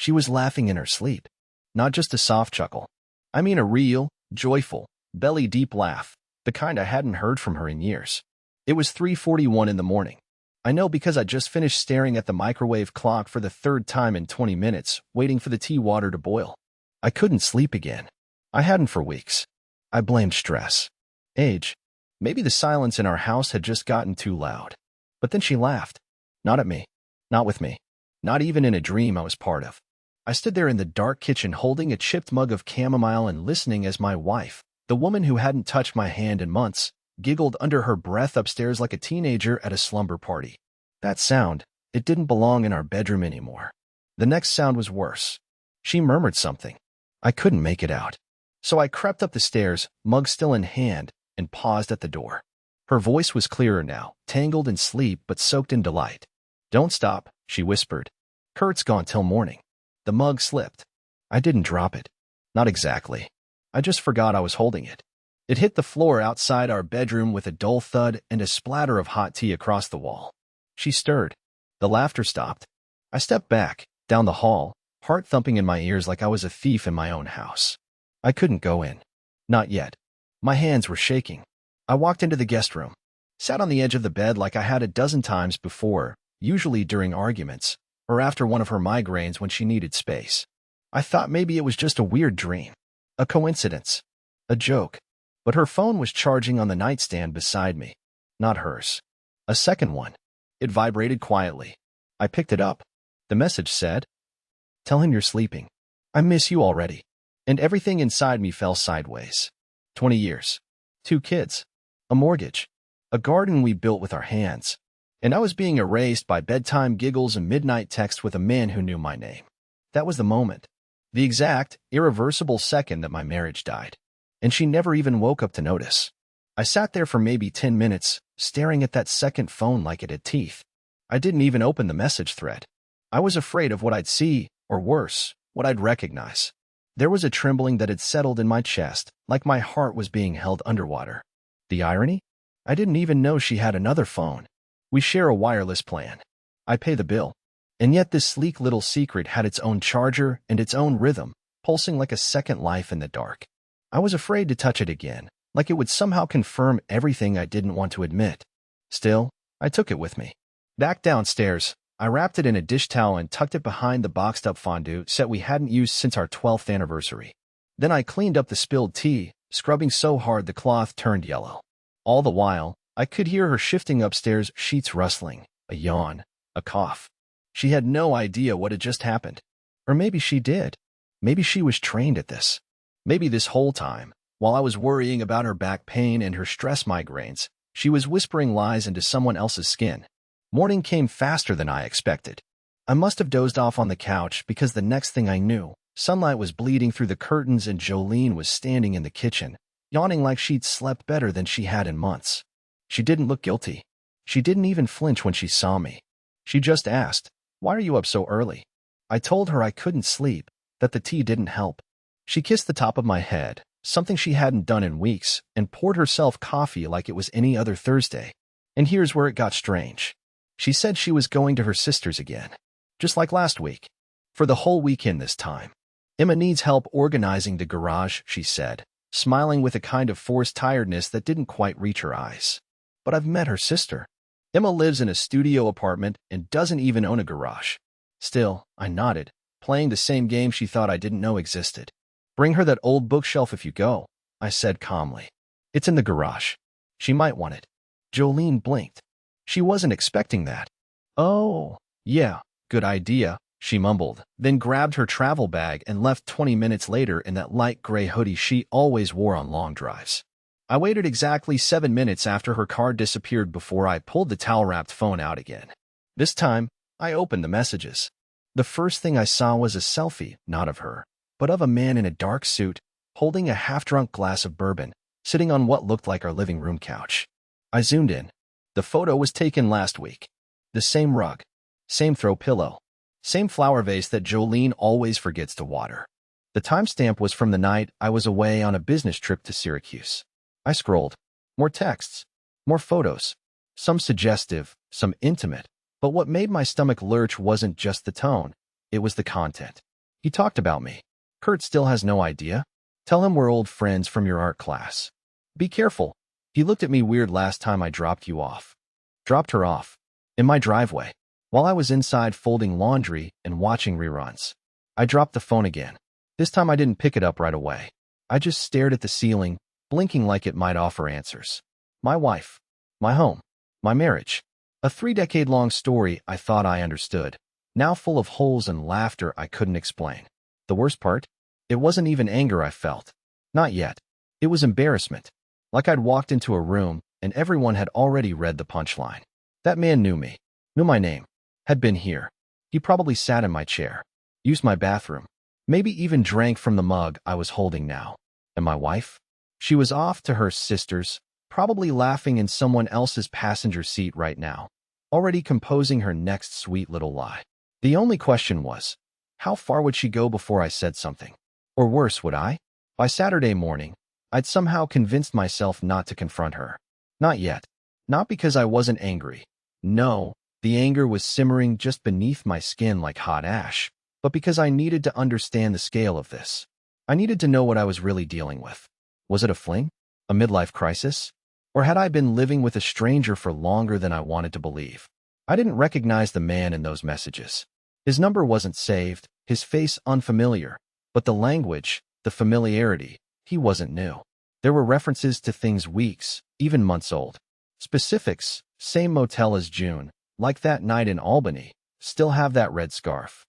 She was laughing in her sleep. Not just a soft chuckle. I mean a real, joyful, belly-deep laugh, the kind I hadn't heard from her in years. It was 3:41 in the morning. I know because I just finished staring at the microwave clock for the third time in 20 minutes, waiting for the tea water to boil. I couldn't sleep again. I hadn't for weeks. I blamed stress. Age. Maybe the silence in our house had just gotten too loud. But then she laughed. Not at me. Not with me. Not even in a dream I was part of. I stood there in the dark kitchen holding a chipped mug of chamomile and listening as my wife, the woman who hadn't touched my hand in months, giggled under her breath upstairs like a teenager at a slumber party. That sound, it didn't belong in our bedroom anymore. The next sound was worse. She murmured something. I couldn't make it out. So I crept up the stairs, mug still in hand, and paused at the door. Her voice was clearer now, tangled in sleep but soaked in delight. "Don't stop," she whispered. "Kurt's gone till morning." The mug slipped. I didn't drop it. Not exactly. I just forgot I was holding it. It hit the floor outside our bedroom with a dull thud and a splatter of hot tea across the wall. She stirred. The laughter stopped. I stepped back, down the hall, heart thumping in my ears like I was a thief in my own house. I couldn't go in. Not yet. My hands were shaking. I walked into the guest room, sat on the edge of the bed like I had a dozen times before, usually during arguments, or after one of her migraines when she needed space. I thought maybe it was just a weird dream, a coincidence, a joke. But her phone was charging on the nightstand beside me, not hers. A second one. It vibrated quietly. I picked it up. The message said, "Tell him you're sleeping. I miss you already." And everything inside me fell sideways. 20 years. 2 kids. A mortgage. A garden we built with our hands. And I was being erased by bedtime giggles and midnight texts with a man who knew my name. That was the moment. The exact, irreversible second that my marriage died. And she never even woke up to notice. I sat there for maybe 10 minutes, staring at that second phone like it had teeth. I didn't even open the message thread. I was afraid of what I'd see, or worse, what I'd recognize. There was a trembling that had settled in my chest, like my heart was being held underwater. The irony? I didn't even know she had another phone. We share a wireless plan. I pay the bill. And yet this sleek little secret had its own charger and its own rhythm, pulsing like a second life in the dark. I was afraid to touch it again, like it would somehow confirm everything I didn't want to admit. Still, I took it with me. Back downstairs, I wrapped it in a dish towel and tucked it behind the boxed-up fondue set we hadn't used since our 12th anniversary. Then I cleaned up the spilled tea, scrubbing so hard the cloth turned yellow. All the while, I could hear her shifting upstairs, sheets rustling, a yawn, a cough. She had no idea what had just happened. Or maybe she did. Maybe she was trained at this. Maybe this whole time, while I was worrying about her back pain and her stress migraines, she was whispering lies into someone else's skin. Morning came faster than I expected. I must have dozed off on the couch because the next thing I knew, sunlight was bleeding through the curtains and Jolene was standing in the kitchen, yawning like she'd slept better than she had in months. She didn't look guilty. She didn't even flinch when she saw me. She just asked, "Why are you up so early?" I told her I couldn't sleep, that the tea didn't help. She kissed the top of my head, something she hadn't done in weeks, and poured herself coffee like it was any other Thursday. And here's where it got strange. She said she was going to her sister's again, just like last week, for the whole weekend this time. Emma needs help organizing the garage, she said, smiling with a kind of forced tiredness that didn't quite reach her eyes. But I've met her sister. Emma lives in a studio apartment and doesn't even own a garage. Still, I nodded, playing the same game she thought I didn't know existed. "Bring her that old bookshelf if you go," I said calmly. "It's in the garage. She might want it." Jolene blinked. She wasn't expecting that. "Oh, yeah, good idea," she mumbled, then grabbed her travel bag and left 20 minutes later in that light gray hoodie she always wore on long drives. I waited exactly 7 minutes after her car disappeared before I pulled the towel-wrapped phone out again. This time, I opened the messages. The first thing I saw was a selfie, not of her, but of a man in a dark suit, holding a half-drunk glass of bourbon, sitting on what looked like our living room couch. I zoomed in. The photo was taken last week. The same rug, same throw pillow, same flower vase that Jolene always forgets to water. The timestamp was from the night I was away on a business trip to Syracuse. I scrolled. More texts, more photos, some suggestive, some intimate. But what made my stomach lurch wasn't just the tone, it was the content. He talked about me. Kurt still has no idea? Tell him we're old friends from your art class. Be careful. He looked at me weird last time I dropped you off. Dropped her off. In my driveway. While I was inside folding laundry and watching reruns. I dropped the phone again. This time I didn't pick it up right away. I just stared at the ceiling, blinking like it might offer answers. My wife. My home. My marriage. A 3-decade-long story I thought I understood. Now full of holes and laughter I couldn't explain. The worst part? It wasn't even anger I felt. Not yet. It was embarrassment. Like I'd walked into a room and everyone had already read the punchline. That man knew me. Knew my name. Had been here. He probably sat in my chair. Used my bathroom. Maybe even drank from the mug I was holding now. And my wife? She was off to her sister's, probably laughing in someone else's passenger seat right now. Already composing her next sweet little lie. The only question was, how far would she go before I said something? Or worse, would I? By Saturday morning, I'd somehow convinced myself not to confront her. Not yet. Not because I wasn't angry. No, the anger was simmering just beneath my skin like hot ash. But because I needed to understand the scale of this. I needed to know what I was really dealing with. Was it a fling? A midlife crisis? Or had I been living with a stranger for longer than I wanted to believe? I didn't recognize the man in those messages. His number wasn't saved, his face unfamiliar, but the language, the familiarity, he wasn't new. There were references to things weeks, even months old. Specifics, same motel as June, like that night in Albany, still have that red scarf.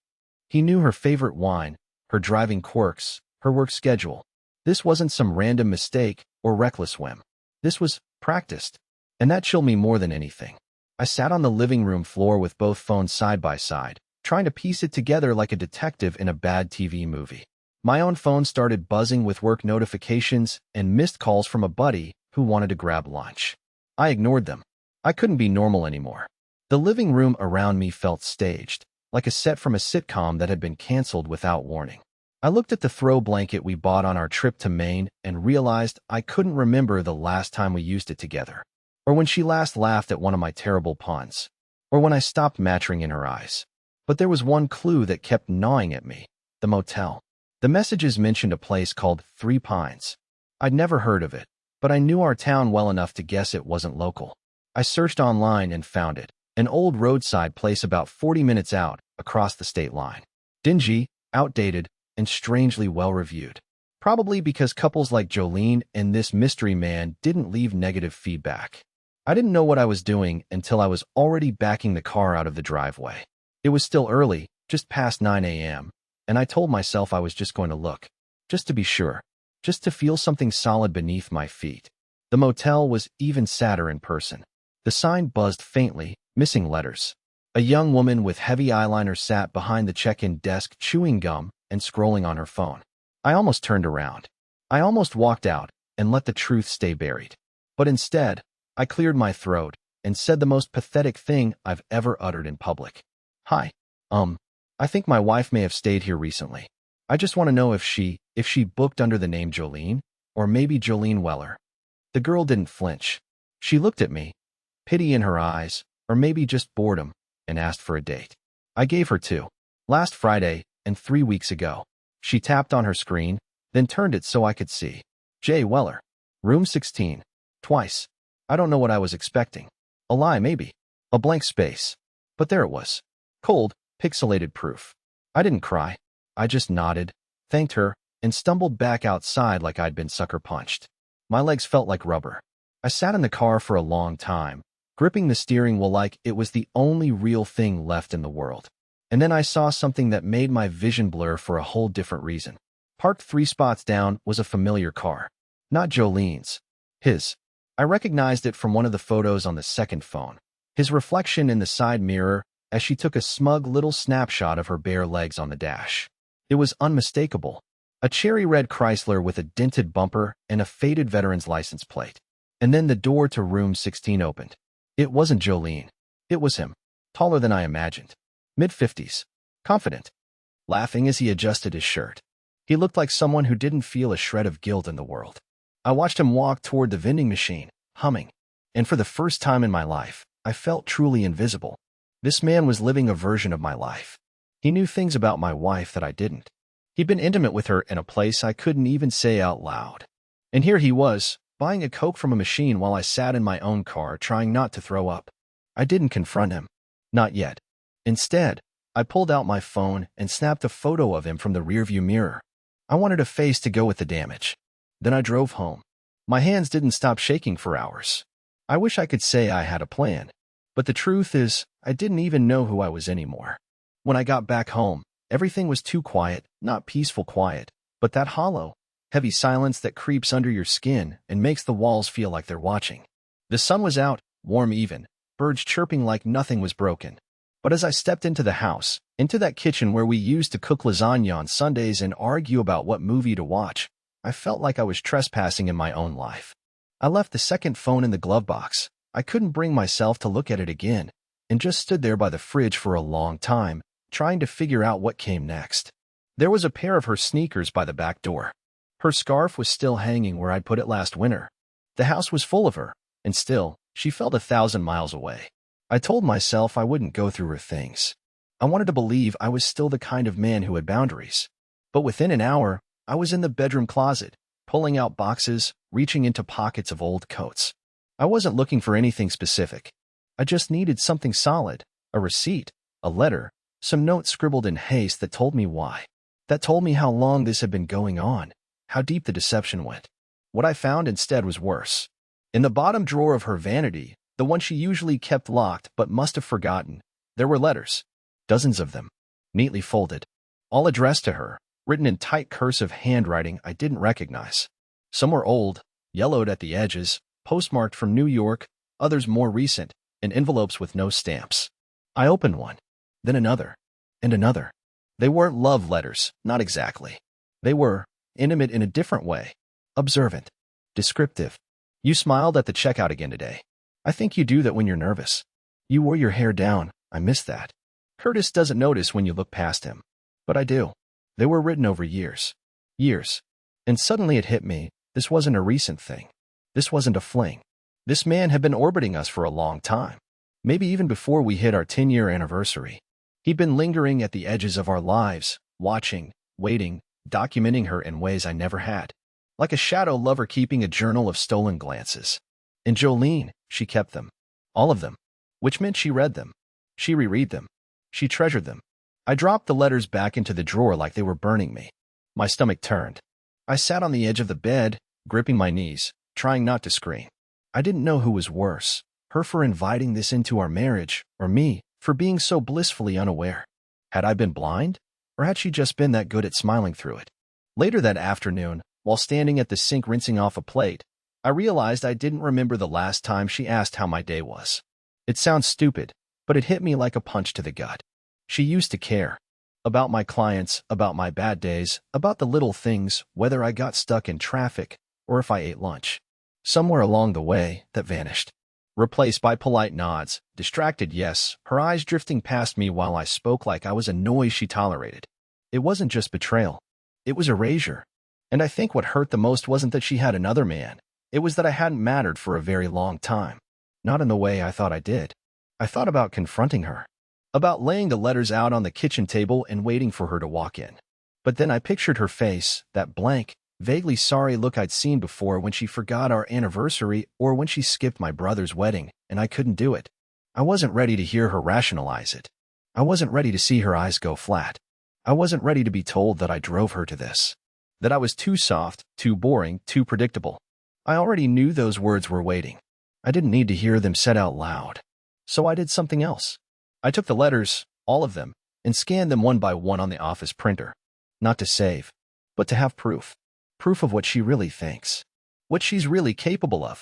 He knew her favorite wine, her driving quirks, her work schedule. This wasn't some random mistake or reckless whim. This was practiced, and that chilled me more than anything. I sat on the living room floor with both phones side by side, trying to piece it together like a detective in a bad TV movie. My own phone started buzzing with work notifications and missed calls from a buddy who wanted to grab lunch. I ignored them. I couldn't be normal anymore. The living room around me felt staged, like a set from a sitcom that had been canceled without warning. I looked at the throw blanket we bought on our trip to Maine and realized I couldn't remember the last time we used it together, or when she last laughed at one of my terrible puns, or when I stopped matching in her eyes. But there was one clue that kept gnawing at me: the motel. The messages mentioned a place called 3 Pines. I'd never heard of it, but I knew our town well enough to guess it wasn't local. I searched online and found it, an old roadside place about 40 minutes out, across the state line. Dingy, outdated, and strangely well-reviewed. Probably because couples like Jolene and this mystery man didn't leave negative feedback. I didn't know what I was doing until I was already backing the car out of the driveway. It was still early, just past 9 a.m., and I told myself I was just going to look. Just to be sure. Just to feel something solid beneath my feet. The motel was even sadder in person. The sign buzzed faintly, missing letters. A young woman with heavy eyeliner sat behind the check-in desk chewing gum and scrolling on her phone. I almost turned around. I almost walked out and let the truth stay buried. But instead, I cleared my throat and said the most pathetic thing I've ever uttered in public. Hi. I think my wife may have stayed here recently. I just want to know if she booked under the name Jolene, or maybe Jolene Weller. The girl didn't flinch. She looked at me, pity in her eyes, or maybe just boredom, and asked for a date. I gave her 2. Last Friday and 3 weeks ago. She tapped on her screen, then turned it so I could see. J. Weller. Room 16. Twice. I don't know what I was expecting. A lie, maybe. A blank space. But there it was. Cold, pixelated proof. I didn't cry. I just nodded, thanked her, and stumbled back outside like I'd been sucker punched. My legs felt like rubber. I sat in the car for a long time, gripping the steering wheel like it was the only real thing left in the world. And then I saw something that made my vision blur for a whole different reason. Parked 3 spots down was a familiar car. Not Jolene's. His. I recognized it from one of the photos on the second phone. His reflection in the side mirror as she took a smug little snapshot of her bare legs on the dash. It was unmistakable. A cherry red Chrysler with a dented bumper and a faded veteran's license plate. And then the door to room 16 opened. It wasn't Jolene. It was him. Taller than I imagined. Mid-50s. Confident. Laughing as he adjusted his shirt. He looked like someone who didn't feel a shred of guilt in the world. I watched him walk toward the vending machine, humming. And for the first time in my life, I felt truly invisible. This man was living a version of my life. He knew things about my wife that I didn't. He'd been intimate with her in a place I couldn't even say out loud. And here he was, buying a Coke from a machine while I sat in my own car trying not to throw up. I didn't confront him. Not yet. Instead, I pulled out my phone and snapped a photo of him from the rearview mirror. I wanted a face to go with the damage. Then I drove home. My hands didn't stop shaking for hours. I wish I could say I had a plan. But the truth is, I didn't even know who I was anymore. When I got back home, everything was too quiet, not peaceful quiet, but that hollow, heavy silence that creeps under your skin and makes the walls feel like they're watching. The sun was out, warm even, birds chirping like nothing was broken. But as I stepped into the house, into that kitchen where we used to cook lasagna on Sundays and argue about what movie to watch, I felt like I was trespassing in my own life. I left the second phone in the glove box. I couldn't bring myself to look at it again, and just stood there by the fridge for a long time, trying to figure out what came next. There was a pair of her sneakers by the back door. Her scarf was still hanging where I'd put it last winter. The house was full of her, and still, she felt 1,000 miles away. I told myself I wouldn't go through her things. I wanted to believe I was still the kind of man who had boundaries. But within an hour, I was in the bedroom closet, pulling out boxes, reaching into pockets of old coats. I wasn't looking for anything specific. I just needed something solid, a receipt, a letter, some notes scribbled in haste that told me why. That told me how long this had been going on, how deep the deception went. What I found instead was worse. In the bottom drawer of her vanity, the one she usually kept locked but must have forgotten, there were letters. Dozens of them, neatly folded, all addressed to her, written in tight cursive handwriting I didn't recognize. Some were old, yellowed at the edges, postmarked from New York, others more recent, in envelopes with no stamps. I opened one, then another, and another. They weren't love letters, not exactly. They were intimate in a different way, observant, descriptive. You smiled at the checkout again today. I think you do that when you're nervous. You wore your hair down. I miss that. Curtis doesn't notice when you look past him. But I do. They were written over years. Years. And suddenly it hit me, this wasn't a recent thing. This wasn't a fling. This man had been orbiting us for a long time. Maybe even before we hit our 10-year anniversary. He'd been lingering at the edges of our lives, watching, waiting, documenting her in ways I never had. Like a shadow lover keeping a journal of stolen glances. And Jolene, she kept them. All of them. Which meant she read them. She reread them. She treasured them. I dropped the letters back into the drawer like they were burning me. My stomach turned. I sat on the edge of the bed, gripping my knees, trying not to scream. I didn't know who was worse, her for inviting this into our marriage, or me for being so blissfully unaware. Had I been blind, or had she just been that good at smiling through it? Later that afternoon, while standing at the sink rinsing off a plate, I realized I didn't remember the last time she asked how my day was. It sounds stupid, but it hit me like a punch to the gut. She used to care. About my clients, about my bad days, about the little things, whether I got stuck in traffic or if I ate lunch. Somewhere along the way, that vanished. Replaced by polite nods, distracted yes, her eyes drifting past me while I spoke like I was a noise she tolerated. It wasn't just betrayal. It was erasure. And I think what hurt the most wasn't that she had another man. It was that I hadn't mattered for a very long time. Not in the way I thought I did. I thought about confronting her. About laying the letters out on the kitchen table and waiting for her to walk in. But then I pictured her face, that blank, vaguely sorry look I'd seen before when she forgot our anniversary or when she skipped my brother's wedding, and I couldn't do it. I wasn't ready to hear her rationalize it. I wasn't ready to see her eyes go flat. I wasn't ready to be told that I drove her to this. That I was too soft, too boring, too predictable. I already knew those words were waiting. I didn't need to hear them said out loud. So I did something else. I took the letters, all of them, and scanned them one by one on the office printer. Not to save, but to have proof. Proof of what she really thinks. What she's really capable of.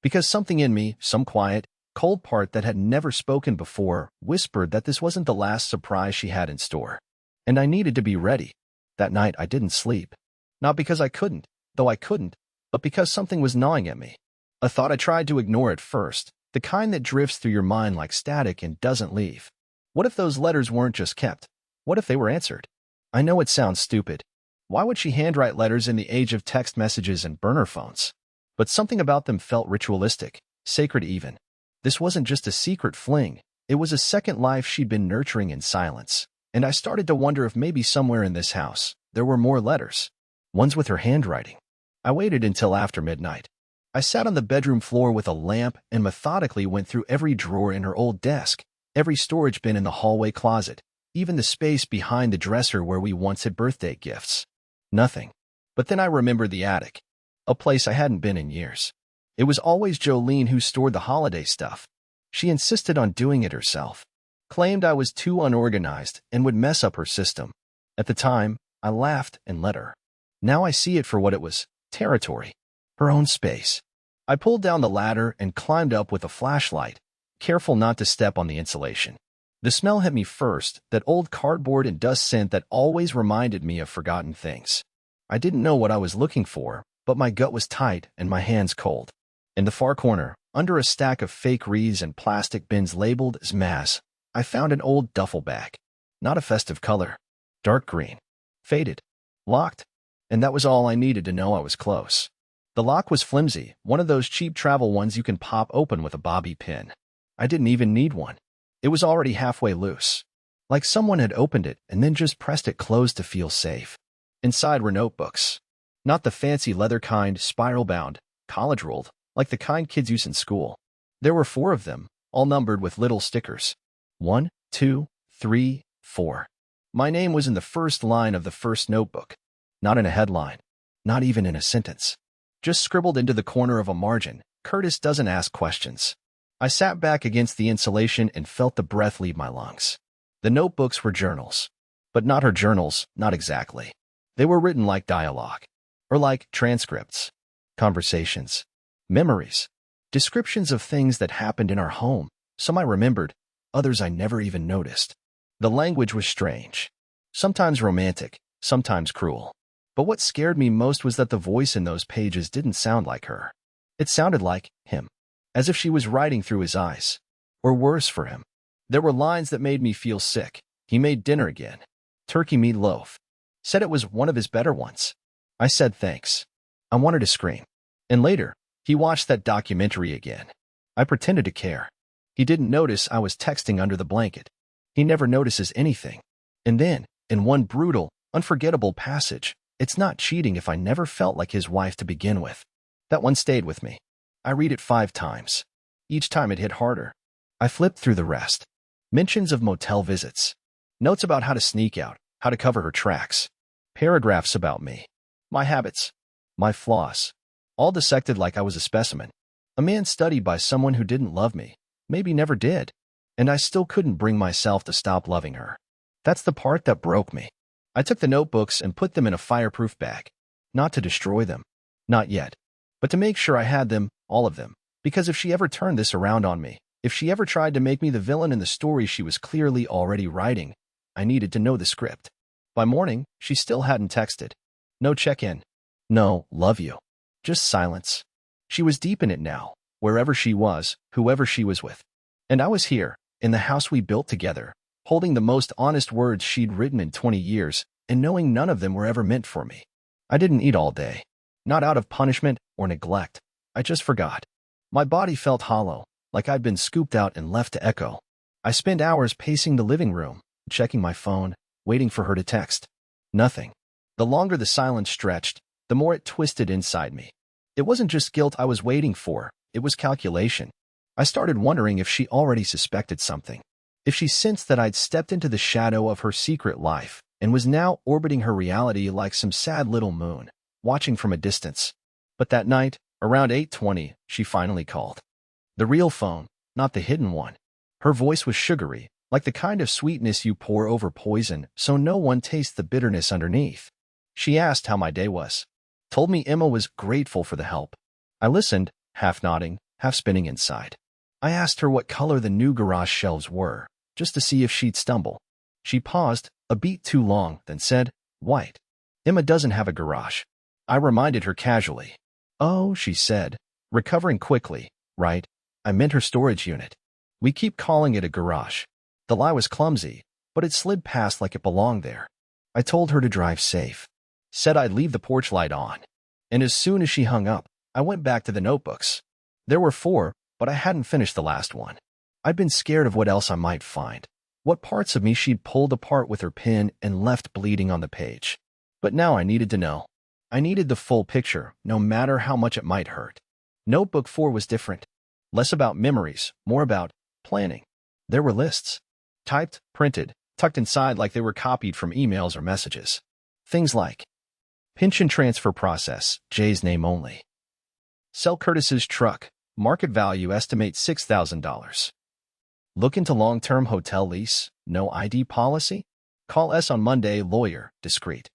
Because something in me, some quiet, cold part that had never spoken before, whispered that this wasn't the last surprise she had in store. And I needed to be ready. That night I didn't sleep. Not because I couldn't, though I couldn't, but because something was gnawing at me. A thought I tried to ignore at first, the kind that drifts through your mind like static and doesn't leave. What if those letters weren't just kept? What if they were answered? I know it sounds stupid. Why would she handwrite letters in the age of text messages and burner phones? But something about them felt ritualistic, sacred even. This wasn't just a secret fling. It was a second life she'd been nurturing in silence. And I started to wonder if maybe somewhere in this house, there were more letters, ones with her handwriting. I waited until after midnight. I sat on the bedroom floor with a lamp and methodically went through every drawer in her old desk, every storage bin in the hallway closet, even the space behind the dresser where we once had birthday gifts. Nothing. But then I remembered the attic, a place I hadn't been in years. It was always Jolene who stored the holiday stuff. She insisted on doing it herself, claimed I was too unorganized and would mess up her system. At the time, I laughed and let her. Now I see it for what it was, territory, her own space. I pulled down the ladder and climbed up with a flashlight, careful not to step on the insulation. The smell hit me first, that old cardboard and dust scent that always reminded me of forgotten things. I didn't know what I was looking for, but my gut was tight and my hands cold. In the far corner, under a stack of fake wreaths and plastic bins labeled as Mass, I found an old duffel bag. Not a festive color. Dark green. Faded. Locked. And that was all I needed to know I was close. The lock was flimsy, one of those cheap travel ones you can pop open with a bobby pin. I didn't even need one. It was already halfway loose. Like someone had opened it and then just pressed it closed to feel safe. Inside were notebooks. Not the fancy leather kind, spiral-bound, college-ruled, like the kind kids use in school. There were 4 of them, all numbered with little stickers. 1, 2, 3, 4. My name was in the first line of the first notebook. Not in a headline. Not even in a sentence. Just scribbled into the corner of a margin, Curtis doesn't ask questions. I sat back against the insulation and felt the breath leave my lungs. The notebooks were journals. But not her journals, not exactly. They were written like dialogue. Or like transcripts. Conversations. Memories. Descriptions of things that happened in our home. Some I remembered, others I never even noticed. The language was strange. Sometimes romantic, sometimes cruel. But what scared me most was that the voice in those pages didn't sound like her. It sounded like him. As if she was writing through his eyes. Or worse for him. There were lines that made me feel sick. He made dinner again. Turkey meatloaf. Said it was one of his better ones. I said thanks. I wanted to scream. And later, he watched that documentary again. I pretended to care. He didn't notice I was texting under the blanket. He never notices anything. And then, in one brutal, unforgettable passage, it's not cheating if I never felt like his wife to begin with. That one stayed with me. I read it 5 times. Each time it hit harder. I flipped through the rest. Mentions of motel visits. Notes about how to sneak out, how to cover her tracks. Paragraphs about me. My habits. My flaws. All dissected like I was a specimen. A man studied by someone who didn't love me. Maybe never did. And I still couldn't bring myself to stop loving her. That's the part that broke me. I took the notebooks and put them in a fireproof bag. Not to destroy them. Not yet. But to make sure I had them, all of them. Because if she ever turned this around on me, if she ever tried to make me the villain in the story she was clearly already writing, I needed to know the script. By morning, she still hadn't texted. No check-in. No, love you. Just silence. She was deep in it now, wherever she was, whoever she was with. And I was here, in the house we built together, holding the most honest words she'd written in 20 years, and knowing none of them were ever meant for me. I didn't eat all day. Not out of punishment or neglect. I just forgot. My body felt hollow, like I'd been scooped out and left to echo. I spent hours pacing the living room, checking my phone, waiting for her to text. Nothing. The longer the silence stretched, the more it twisted inside me. It wasn't just guilt I was waiting for, it was calculation. I started wondering if she already suspected something. If she sensed that I'd stepped into the shadow of her secret life and was now orbiting her reality like some sad little moon, watching from a distance. But that night, around 8:20, she finally called. The real phone, not the hidden one. Her voice was sugary, like the kind of sweetness you pour over poison so no one tastes the bitterness underneath. She asked how my day was. Told me Emma was grateful for the help. I listened, half nodding, half spinning inside. I asked her what color the new garage shelves were, just to see if she'd stumble. She paused, a beat too long, then said, white. Emma doesn't have a garage. I reminded her casually. Oh, she said, recovering quickly. Right, I meant her storage unit. We keep calling it a garage. The lie was clumsy, but it slid past like it belonged there. I told her to drive safe. Said I'd leave the porch light on. And as soon as she hung up, I went back to the notebooks. There were 4, but I hadn't finished the last one. I'd been scared of what else I might find. What parts of me she'd pulled apart with her pen and left bleeding on the page. But now I needed to know. I needed the full picture, no matter how much it might hurt. Notebook 4 was different. Less about memories, more about planning. There were lists. Typed, printed, tucked inside like they were copied from emails or messages. Things like pension transfer process, Jay's name only. Sell Curtis's truck, market value estimate $6,000. Look into long-term hotel lease, no ID policy? Call S on Monday, lawyer, discreet.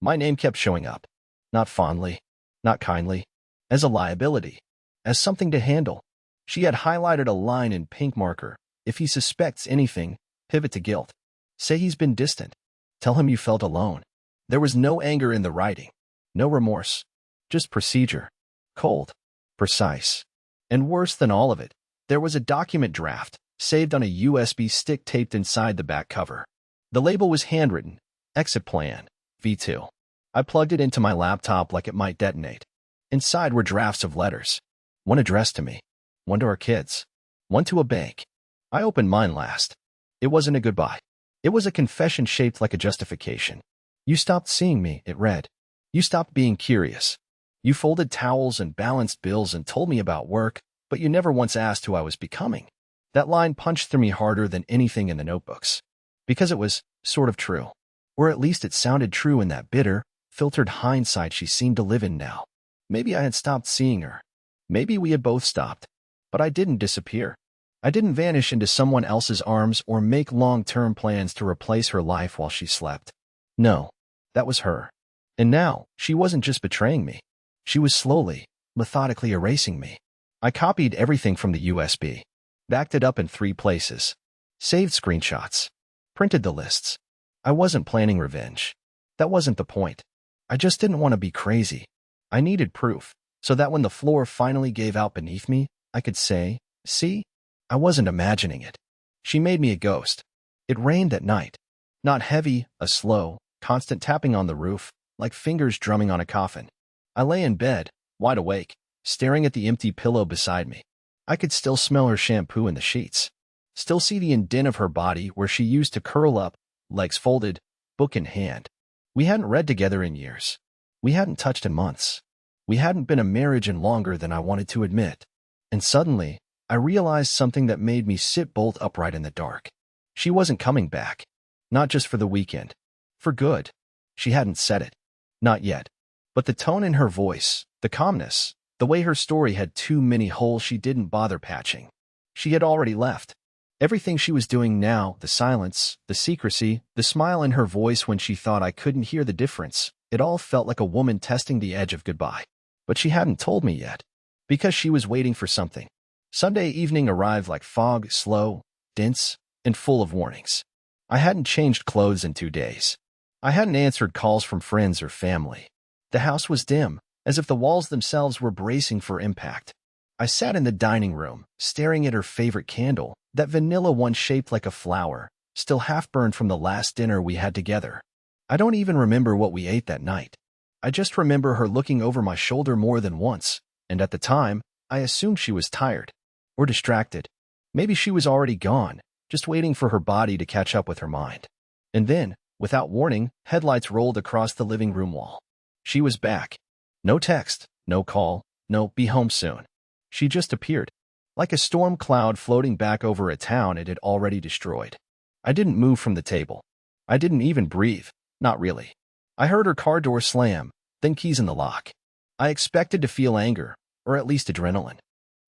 My name kept showing up. Not fondly, not kindly, as a liability, as something to handle. She had highlighted a line in pink marker. If he suspects anything, pivot to guilt. Say he's been distant. Tell him you felt alone. There was no anger in the writing, no remorse, just procedure. Cold, precise. And worse than all of it, there was a document draft, saved on a USB stick taped inside the back cover. The label was handwritten, exit plan, V2. I plugged it into my laptop like it might detonate. Inside were drafts of letters. One addressed to me, one to our kids, one to a bank. I opened mine last. It wasn't a goodbye. It was a confession shaped like a justification. You stopped seeing me, it read. You stopped being curious. You folded towels and balanced bills and told me about work, but you never once asked who I was becoming. That line punched through me harder than anything in the notebooks. Because it was sort of true. Or at least it sounded true in that bitter, filtered hindsight she seemed to live in now. Maybe I had stopped seeing her. Maybe we had both stopped. But I didn't disappear. I didn't vanish into someone else's arms or make long-term plans to replace her life while she slept. No, that was her. And now, she wasn't just betraying me. She was slowly, methodically erasing me. I copied everything from the USB, backed it up in 3 places, saved screenshots, printed the lists. I wasn't planning revenge. That wasn't the point. I just didn't want to be crazy. I needed proof, so that when the floor finally gave out beneath me, I could say, see? I wasn't imagining it. She made me a ghost. It rained at night. Not heavy, a slow, constant tapping on the roof, like fingers drumming on a coffin. I lay in bed, wide awake, staring at the empty pillow beside me. I could still smell her shampoo in the sheets. Still see the indent of her body where she used to curl up, legs folded, book in hand. We hadn't read together in years. We hadn't touched in months. We hadn't been a marriage in longer than I wanted to admit. And suddenly, I realized something that made me sit bolt upright in the dark. She wasn't coming back. Not just for the weekend. For good. She hadn't said it. Not yet. But the tone in her voice, the calmness, the way her story had too many holes she didn't bother patching. She had already left. Everything she was doing now, the silence, the secrecy, the smile in her voice when she thought I couldn't hear the difference, it all felt like a woman testing the edge of goodbye. But she hadn't told me yet. Because she was waiting for something. Sunday evening arrived like fog, slow, dense, and full of warnings. I hadn't changed clothes in 2 days. I hadn't answered calls from friends or family. The house was dim, as if the walls themselves were bracing for impact. I sat in the dining room, staring at her favorite candle, that vanilla one shaped like a flower, still half-burned from the last dinner we had together. I don't even remember what we ate that night. I just remember her looking over my shoulder more than once, and at the time, I assumed she was tired. Or distracted. Maybe she was already gone, just waiting for her body to catch up with her mind. And then, without warning, headlights rolled across the living room wall. She was back. No text, no call, no "be home soon." She just appeared. Like a storm cloud floating back over a town it had already destroyed. I didn't move from the table. I didn't even breathe. Not really. I heard her car door slam, then keys in the lock. I expected to feel anger, or at least adrenaline.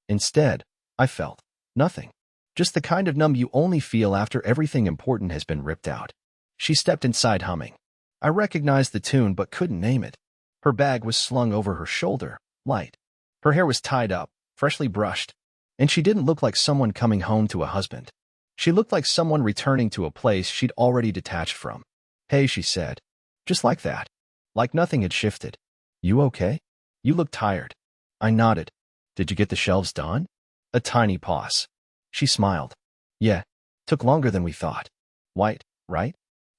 Instead, I felt nothing. Just the kind of numb you only feel after everything important has been ripped out. She stepped inside humming. I recognized the tune but couldn't name it. Her bag was slung over her shoulder, light. Her hair was tied up, freshly brushed. And she didn't look like someone coming home to a husband. She looked like someone returning to a place she'd already detached from. "Hey," she said. Just like that. Like nothing had shifted. "You okay? You look tired." I nodded. "Did you get the shelves done?" A tiny pause. She smiled. "Yeah. Took longer than we thought." "White, right?"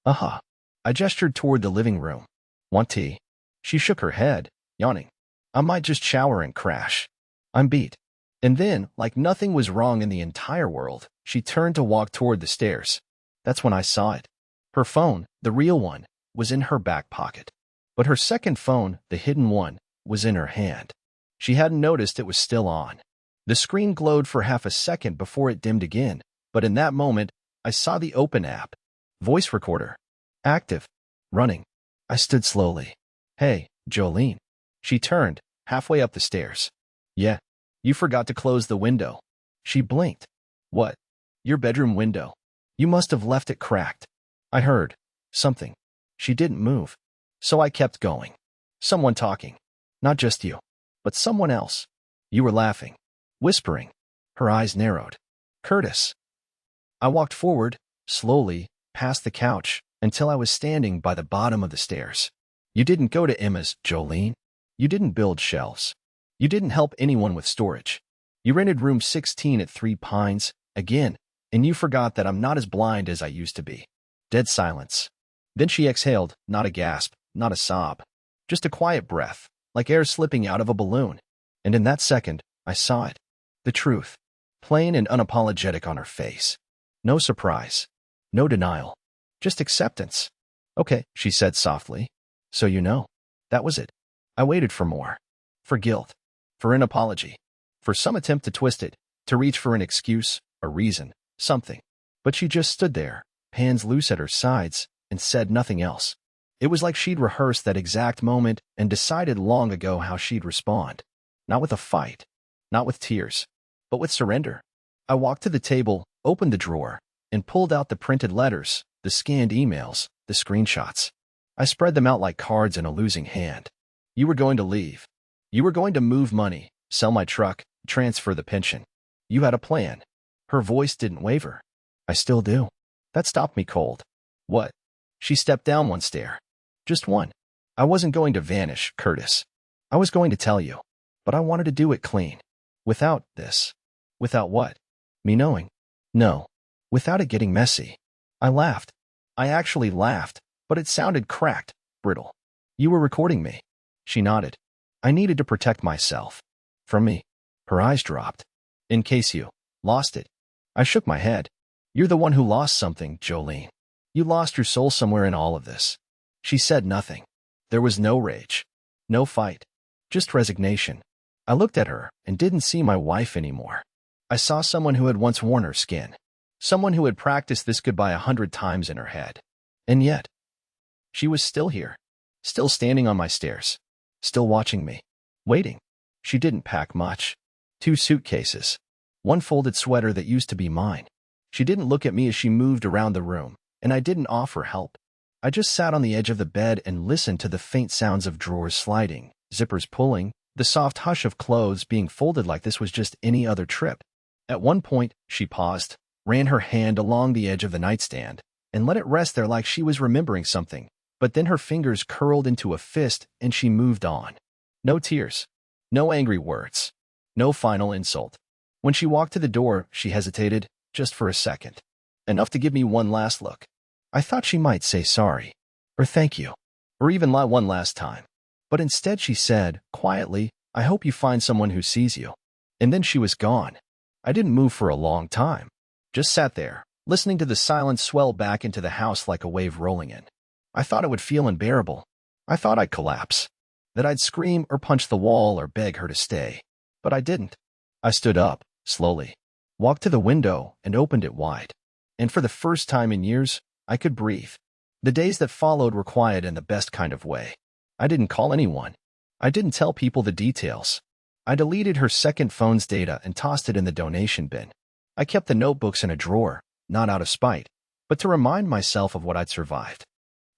"Uh-huh." I gestured toward the living room. "Want tea?" She shook her head, yawning. "I might just shower and crash. I'm beat." And then, like nothing was wrong in the entire world, she turned to walk toward the stairs. That's when I saw it. Her phone, the real one, was in her back pocket. But her second phone, the hidden one, was in her hand. She hadn't noticed it was still on. The screen glowed for half a second before it dimmed again, but in that moment, I saw the open app. Voice recorder. Active. Running. I stood slowly. Hey, Jolene. She turned, halfway up the stairs. Yeah, you forgot to close the window. She blinked. What? Your bedroom window. You must have left it cracked. I heard something. She didn't move. So I kept going. Someone talking. Not just you, but someone else. You were laughing. Whispering. Her eyes narrowed. Curtis. I walked forward, slowly, past the couch, until I was standing by the bottom of the stairs. You didn't go to Emma's, Jolene. You didn't build shelves. You didn't help anyone with storage. You rented room 16 at 3 Pines, again, and you forgot that I'm not as blind as I used to be. Dead silence. Then she exhaled, not a gasp, not a sob. Just a quiet breath, like air slipping out of a balloon. And in that second, I saw it. The truth. Plain and unapologetic on her face. No surprise. No denial. Just acceptance. Okay, she said softly. So you know. That was it. I waited for more. For guilt. For an apology. For some attempt to twist it. To reach for an excuse, a reason, something. But she just stood there, hands loose at her sides, and said nothing else. It was like she'd rehearsed that exact moment and decided long ago how she'd respond. Not with a fight. Not with tears. But with surrender. I walked to the table, opened the drawer, and pulled out the printed letters, the scanned emails, the screenshots. I spread them out like cards in a losing hand. You were going to leave. You were going to move money, sell my truck, transfer the pension. You had a plan. Her voice didn't waver. I still do. That stopped me cold. What? She stepped down one stair. Just one. I wasn't going to vanish, Curtis. I was going to tell you. But I wanted to do it clean. Without this. Without what? Me knowing. No. Without it getting messy. I laughed. I actually laughed, but it sounded cracked, brittle. You were recording me. She nodded. I needed to protect myself. From me. Her eyes dropped. In case you lost it. I shook my head. You're the one who lost something, Jolene. You lost your soul somewhere in all of this. She said nothing. There was no rage. No fight. Just resignation. I looked at her and didn't see my wife anymore. I saw someone who had once worn her skin. Someone who had practiced this goodbye 100 times in her head. And yet, she was still here. Still standing on my stairs. Still watching me. Waiting. She didn't pack much. 2 suitcases. 1 folded sweater that used to be mine. She didn't look at me as she moved around the room, and I didn't offer help. I just sat on the edge of the bed and listened to the faint sounds of drawers sliding, zippers pulling, the soft hush of clothes being folded like this was just any other trip. At one point, she paused, ran her hand along the edge of the nightstand, and let it rest there like she was remembering something, but then her fingers curled into a fist and she moved on. No tears. No angry words. No final insult. When she walked to the door, she hesitated, just for a second. Enough to give me one last look. I thought she might say sorry, or thank you, or even lie one last time. But instead she said, quietly, I hope you find someone who sees you. And then she was gone. I didn't move for a long time. Just sat there, listening to the silence swell back into the house like a wave rolling in. I thought it would feel unbearable. I thought I'd collapse. That I'd scream or punch the wall or beg her to stay. But I didn't. I stood up, slowly, walked to the window and opened it wide. And for the first time in years, I could breathe. The days that followed were quiet in the best kind of way. I didn't call anyone. I didn't tell people the details. I deleted her second phone's data and tossed it in the donation bin. I kept the notebooks in a drawer, not out of spite, but to remind myself of what I'd survived.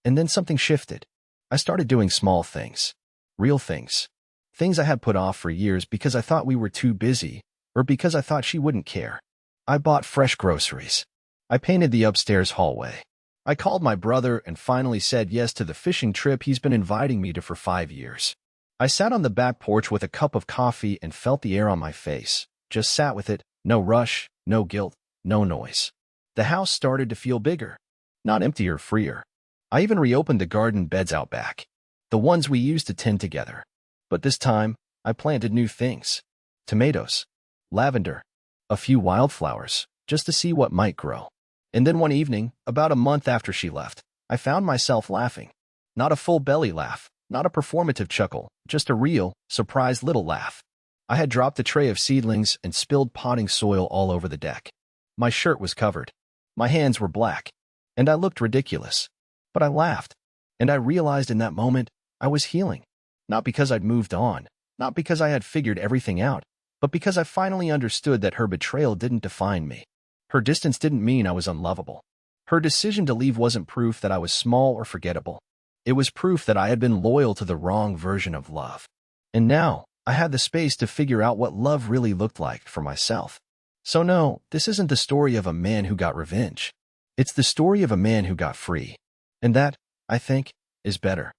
And then something shifted. I started doing small things. Real things. Things I had put off for years because I thought we were too busy, or because I thought she wouldn't care. I bought fresh groceries. I painted the upstairs hallway. I called my brother and finally said yes to the fishing trip he's been inviting me to for 5 years. I sat on the back porch with a cup of coffee and felt the air on my face. Just sat with it, no rush, no guilt, no noise. The house started to feel bigger, not emptier, freer. I even reopened the garden beds out back, the ones we used to tend together. But this time, I planted new things. Tomatoes, lavender, a few wildflowers, just to see what might grow. And then one evening, about a month after she left, I found myself laughing. Not a full belly laugh, not a performative chuckle, just a real, surprised little laugh. I had dropped a tray of seedlings and spilled potting soil all over the deck. My shirt was covered. My hands were black. And I looked ridiculous. But I laughed. And I realized in that moment, I was healing. Not because I'd moved on, not because I had figured everything out, but because I finally understood that her betrayal didn't define me. Her distance didn't mean I was unlovable. Her decision to leave wasn't proof that I was small or forgettable. It was proof that I had been loyal to the wrong version of love. And now, I had the space to figure out what love really looked like for myself. So no, this isn't the story of a man who got revenge. It's the story of a man who got free. And that, I think, is better.